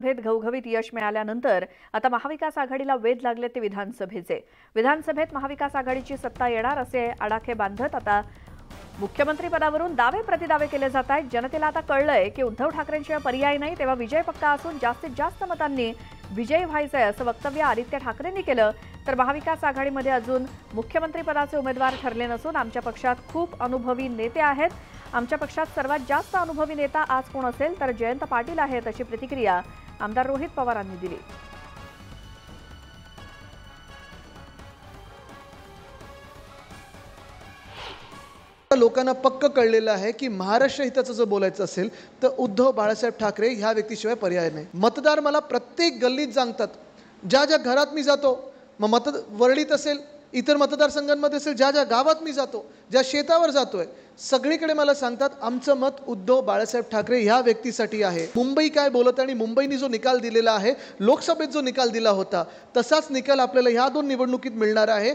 भेद घवघवीत यश मिळाल्यानंतर आता महाविकास आघाडीला वेध लागले ते विधानसभेचे। विधानसभेत महाविकास आघाडीची सत्ता येणार असे आडाखे बांधत आता मुख्यमंत्री पदावरून दावे प्रतिदावे केले जात आहेत। जनतेला आता कळलंय की उद्धव ठाकरेंशिवाय पर्याय नाही, तेव्हा विजय पक्का असून जास्तीत जास्त मतांनी विजयी व्हायचंय असं वक्तव्य आदित्य ठाकरेंनी केलं। तर महाविकास आघाडीमध्ये अजून मुख्यमंत्री पदाचे उमेदवार ठरले नसून आमच्या पक्षात खूप अनुभवी नेते आहेत। आमच्या पक्षात सर्वात जास्त अनुभवी नेता आज कोण असेल तर जयंत पाटील आहेत, अशी प्रतिक्रिया आमदार रोहित पवारांनी दिली। लोकांना पक्क कळलेलं आहे की महाराष्ट्र हिताचं जर बोलायचं असेल तर उद्धव बाळासाहेब ठाकरे ह्या व्यक्तीशिवाय पर्याय नाही। मतदार मला प्रत्येक गल्लीत सांगतात, ज्या घरात मी जातो, मग वरळीत असेल, इतर मतदारसंघांमध्ये असेल, ज्या गावात मी जातो, ज्या शेतावर जातोय, सगळीकडे मला सांगतात आमचं मत उद्धव बाळासाहेब ठाकरे ह्या व्यक्तीसाठी आहे। मुंबई काय बोलत आणि मुंबईने जो निकाल दिलेला आहे, लोकसभेत जो निकाल दिला होता, तसाच निकाल आपल्याला ह्या दोन निवडणुकीत मिळणार आहे।